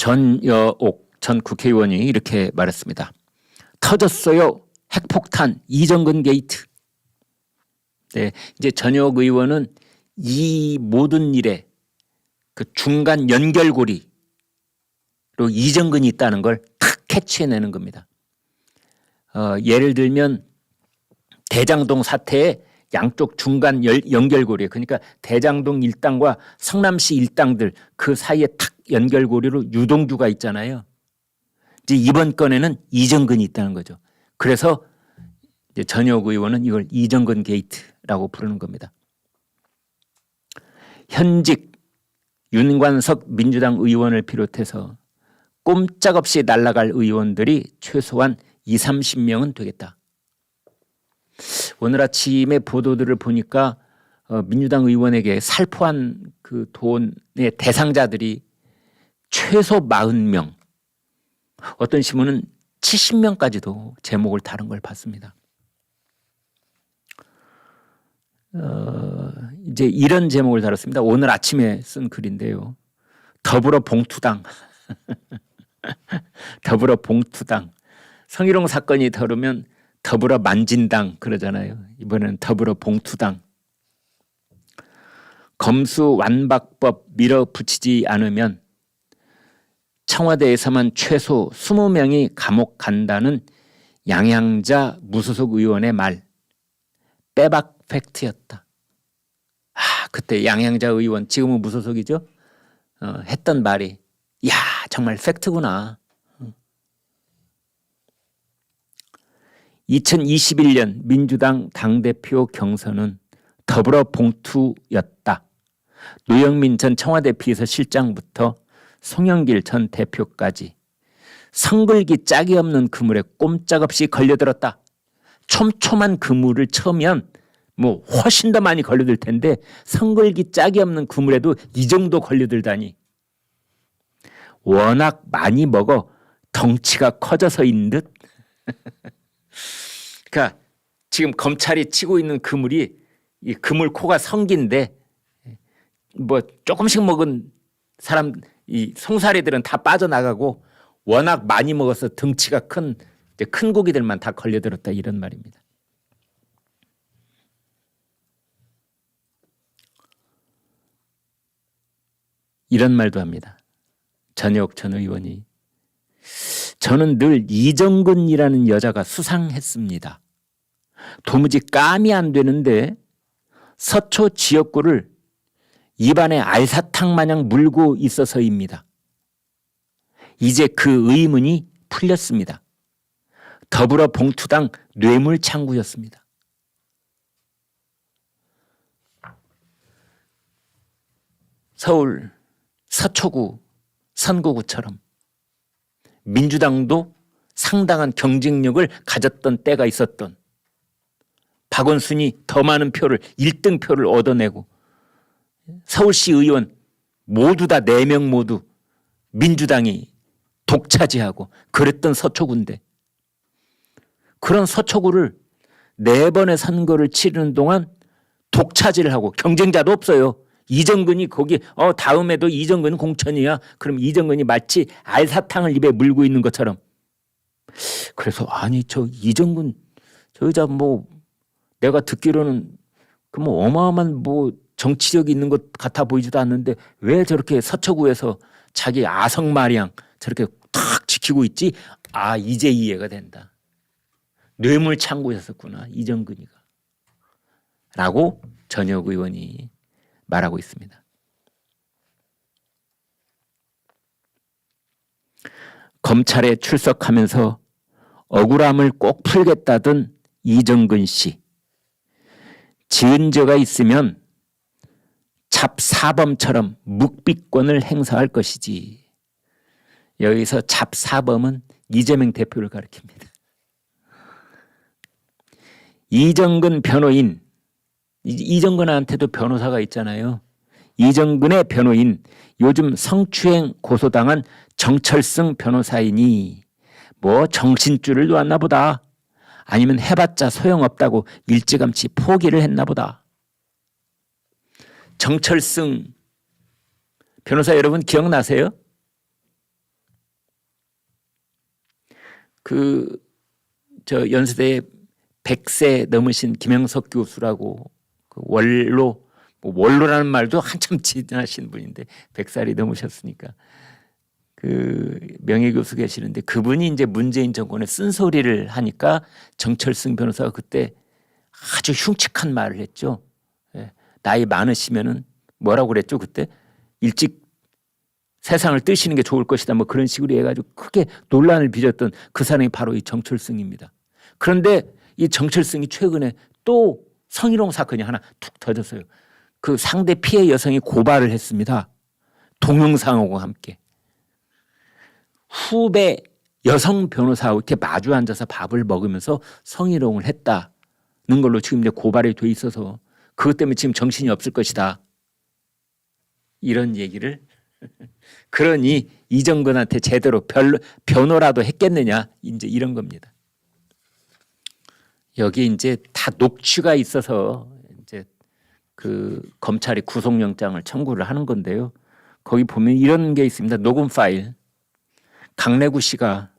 전여옥 전 국회의원이 이렇게 말했습니다. 터졌어요. 핵폭탄 이정근 게이트. 네, 이제 전여옥 의원은 이 모든 일에 그 중간 연결고리로 이정근이 있다는 걸 탁 캐치해내는 겁니다. 예를 들면 대장동 사태에 양쪽 중간 연결고리, 그러니까 대장동 일당과 성남시 일당들 그 사이에 탁 연결고리로 유동규가 있잖아요. 이제 이번 건에는 이정근이 있다는 거죠. 그래서 이제 전여옥 의원은 이걸 이정근 게이트라고 부르는 겁니다. 현직 윤관석 민주당 의원을 비롯해서 꼼짝없이 날아갈 의원들이 최소한 20-30명은 되겠다. 오늘 아침에 보도들을 보니까 민주당 의원에게 살포한 그 돈의 대상자들이 최소 40명, 어떤 신문은 70명까지도 제목을 다룬 걸 봤습니다. 이제 이런 제목을 달았습니다. 오늘 아침에 쓴 글인데요. 더불어 봉투당. 더불어 봉투당. 성희롱 사건이 터르면 더불어 만진당 그러잖아요. 이번에는 더불어 봉투당. 검수 완박법 밀어붙이지 않으면 청와대에서만 최소 20명이 감옥 간다는 양양자 무소속 의원의 말. 빼박 팩트였다. 그때 양양자 의원, 지금은 무소속이죠. 했던 말이 야 정말 팩트구나. 2021년 민주당 당대표 경선은 더불어 봉투였다. 노영민 전 청와대 비서실장부터 송영길 전 대표까지 성글기 짝이 없는 그물에 꼼짝없이 걸려들었다. 촘촘한 그물을 쳐면 뭐 훨씬 더 많이 걸려들 텐데 성글기 짝이 없는 그물에도 이 정도 걸려들다니. 워낙 많이 먹어 덩치가 커져서인 듯. 그러니까 지금 검찰이 치고 있는 그물이 이 그물 코가 성기인데 뭐 조금씩 먹은 사람 이 송사리들은 다 빠져나가고 워낙 많이 먹어서 덩치가 큰 이제 큰 고기들만 다 걸려들었다 이런 말입니다. 이런 말도 합니다. 전여옥 전 의원이 저는 늘 이정근이라는 여자가 수상했습니다. 도무지 감이 안 되는데 서초 지역구를 입안에 알사탕 마냥 물고 있어서입니다. 이제 그 의문이 풀렸습니다. 더불어 봉투당 뇌물창구였습니다. 서울 서초구 선거구처럼 민주당도 상당한 경쟁력을 가졌던 때가 있었던, 박원순이 더 많은 표를 1등 표를 얻어내고 서울시 의원 모두 다 4명 모두 민주당이 독차지하고 그랬던 서초구인데, 그런 서초구를 4번의 선거를 치르는 동안 독차지를 하고 경쟁자도 없어요. 이정근이 거기 다음에도 이정근 공천이야. 그럼 이정근이 마치 알사탕을 입에 물고 있는 것처럼. 그래서 아니 저 이정근 저 여자 뭐 내가 듣기로는 그 뭐 어마어마한 뭐 정치력이 있는 것 같아 보이지도 않는데 왜 저렇게 서초구에서 자기 아성마량 저렇게 탁 지키고 있지? 아 이제 이해가 된다. 뇌물 창구였었구나 이정근이가. 라고 전여옥 의원이 말하고 있습니다. 검찰에 출석하면서 억울함을 꼭 풀겠다던 이정근 씨. 지은 죄가 있으면 잡사범처럼 묵비권을 행사할 것이지. 여기서 잡사범은 이재명 대표를 가리킵니다. 이정근 변호인, 이정근한테도 변호사가 있잖아요. 이정근의 변호인, 요즘 성추행 고소당한 정철승 변호사이니 뭐 정신줄을 놓았나 보다. 아니면 해봤자 소용없다고 일찌감치 포기를 했나 보다. 정철승 변호사 여러분 기억나세요? 저 연세대 100세 넘으신 김영석 교수라고 그 원로, 뭐 원로라는 말도 한참 지나신 분인데 100살이 넘으셨으니까 그 명예교수 계시는데 그분이 이제 문재인 정권에 쓴소리를 하니까 정철승 변호사가 그때 아주 흉측한 말을 했죠. 예, 나이 많으시면은 뭐라고 그랬죠 그때? 일찍 세상을 뜨시는 게 좋을 것이다 뭐 그런 식으로 해가지고 크게 논란을 빚었던 그 사람이 바로 이 정철승입니다. 그런데 이 정철승이 최근에 또 성희롱 사건이 하나 툭 터졌어요. 그 상대 피해 여성이 고발을 했습니다. 동영상하고 함께. 후배 여성 변호사하고 이렇게 마주 앉아서 밥을 먹으면서 성희롱을 했다는 걸로 지금 이제 고발이 돼 있어서 그것 때문에 지금 정신이 없을 것이다. 이런 얘기를 그러니 이정근한테 제대로 변호라도 했겠느냐 이제 이런 겁니다. 여기 이제 다 녹취가 있어서 이제 그 검찰이 구속영장을 청구를 하는 건데요. 거기 보면 이런 게 있습니다. 녹음 파일. 강래구 씨가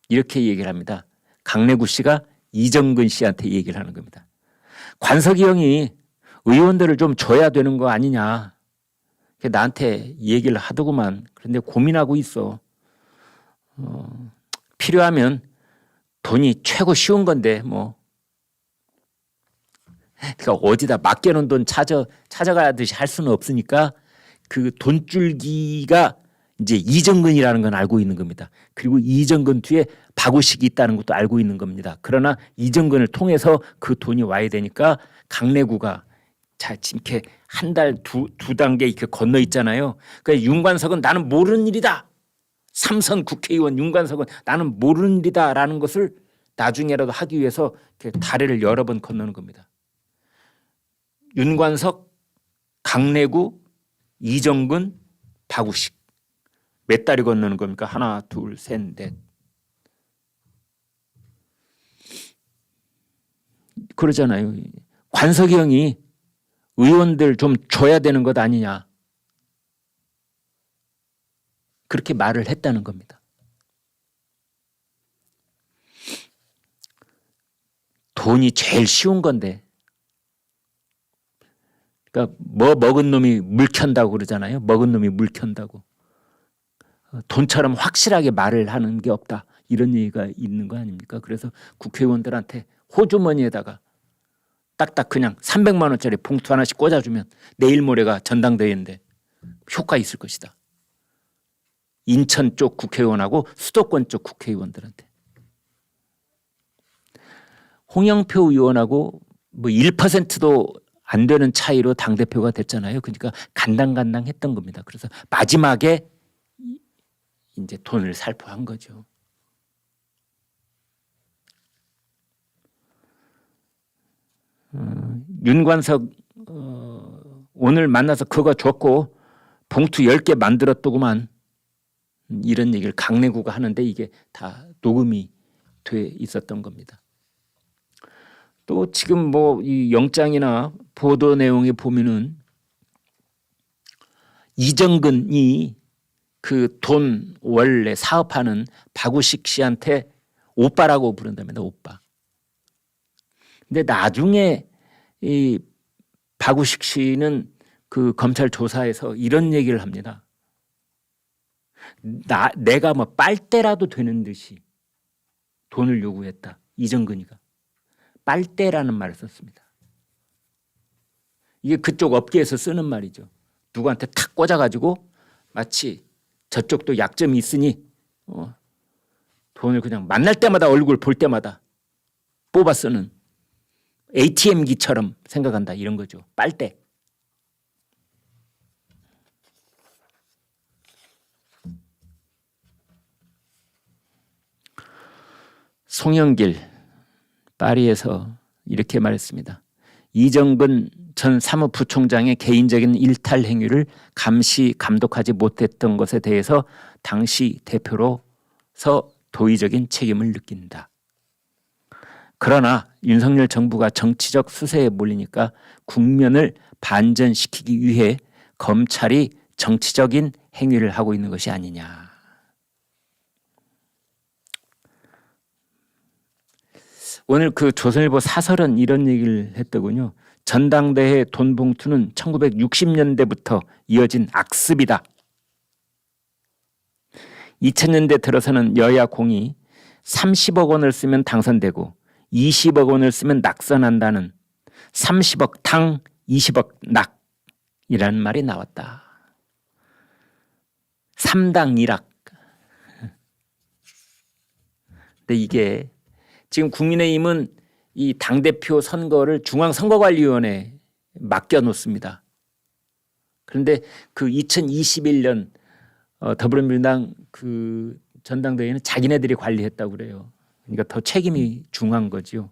이렇게 얘기를 합니다. 강래구 씨가 이정근 씨한테 얘기를 하는 겁니다. 관석이 형이 의원들을 좀 줘야 되는 거 아니냐. 나한테 얘기를 하더구만. 그런데 고민하고 있어. 필요하면 돈이 최고 쉬운 건데 뭐. 그러니까 어디다 맡겨놓은 돈 찾아가듯이 할 수는 없으니까 그 돈줄기가 이제 이정근이라는 건 알고 있는 겁니다. 그리고 이정근 뒤에 박우식이 있다는 것도 알고 있는 겁니다. 그러나 이정근을 통해서 그 돈이 와야 되니까 강래구가 자 지금 이렇게 한 달 두 단계 이렇게 건너 있잖아요. 그러니까 윤관석은 나는 모르는 일이다. 삼선 국회의원 윤관석은 나는 모르는 일이다라는 것을 나중에라도 하기 위해서 이렇게 다리를 여러 번 건너는 겁니다. 윤관석, 강래구, 이정근, 박우식 몇 다리 건너는 겁니까? 하나, 둘, 셋, 넷. 그러잖아요. 관석이 형이 의원들 좀 줘야 되는 것 아니냐. 그렇게 말을 했다는 겁니다. 돈이 제일 쉬운 건데. 그러니까 뭐 먹은 놈이 물 켠다고 그러잖아요. 먹은 놈이 물 켠다고. 돈처럼 확실하게 말을 하는 게 없다. 이런 얘기가 있는 거 아닙니까? 그래서 국회의원들한테 호주머니에다가 딱딱 그냥 300만 원짜리 봉투 하나씩 꽂아주면 내일 모레가 전당대회인데 효과 있을 것이다. 인천 쪽 국회의원하고 수도권 쪽 국회의원들한테. 홍영표 의원하고 뭐 1%도 안 되는 차이로 당대표가 됐잖아요. 그러니까 간당간당했던 겁니다. 그래서 마지막에 이제 돈을 살포한 거죠. 윤관석 오늘 만나서 그거 줬고 봉투 10개 만들었더구만 이런 얘기를 강래구가 하는데 이게 다 녹음이 돼 있었던 겁니다. 또 지금 뭐 이 영장이나 보도 내용에 보면은 이정근이 그 돈 원래 사업하는 박우식 씨한테 오빠라고 부른답니다. 오빠. 근데 나중에 이 박우식 씨는 그 검찰 조사에서 이런 얘기를 합니다. 내가 뭐 빨대라도 되는 듯이 돈을 요구했다. 이정근이가. 빨대라는 말을 썼습니다. 이게 그쪽 업계에서 쓰는 말이죠. 누구한테 탁 꽂아가지고 마치 저쪽도 약점이 있으니 돈을 그냥 만날 때마다 얼굴 볼 때마다 뽑아 쓰는 ATM기처럼 생각한다 이런 거죠. 빨대. 송영길 파리에서 이렇게 말했습니다. 이정근 전 사무부총장의 개인적인 일탈 행위를 감시 감독하지 못했던 것에 대해서 당시 대표로서 도의적인 책임을 느낀다. 그러나 윤석열 정부가 정치적 수세에 몰리니까 국면을 반전시키기 위해 검찰이 정치적인 행위를 하고 있는 것이 아니냐. 오늘 그 조선일보 사설은 이런 얘기를 했더군요. 전당대회 돈 봉투는 1960년대부터 이어진 악습이다. 2000년대 들어서는 여야 공이 30억 원을 쓰면 당선되고 20억 원을 쓰면 낙선한다는 30억 당 20억 낙이라는 말이 나왔다. 3당 1악. 근데 이게 지금 국민의힘은 이 당대표 선거를 중앙선거관리위원회에 맡겨놓습니다. 그런데 그 2021년 더불어민주당 그 전당대회는 자기네들이 관리했다고 그래요. 그러니까 더 책임이 중한 거죠.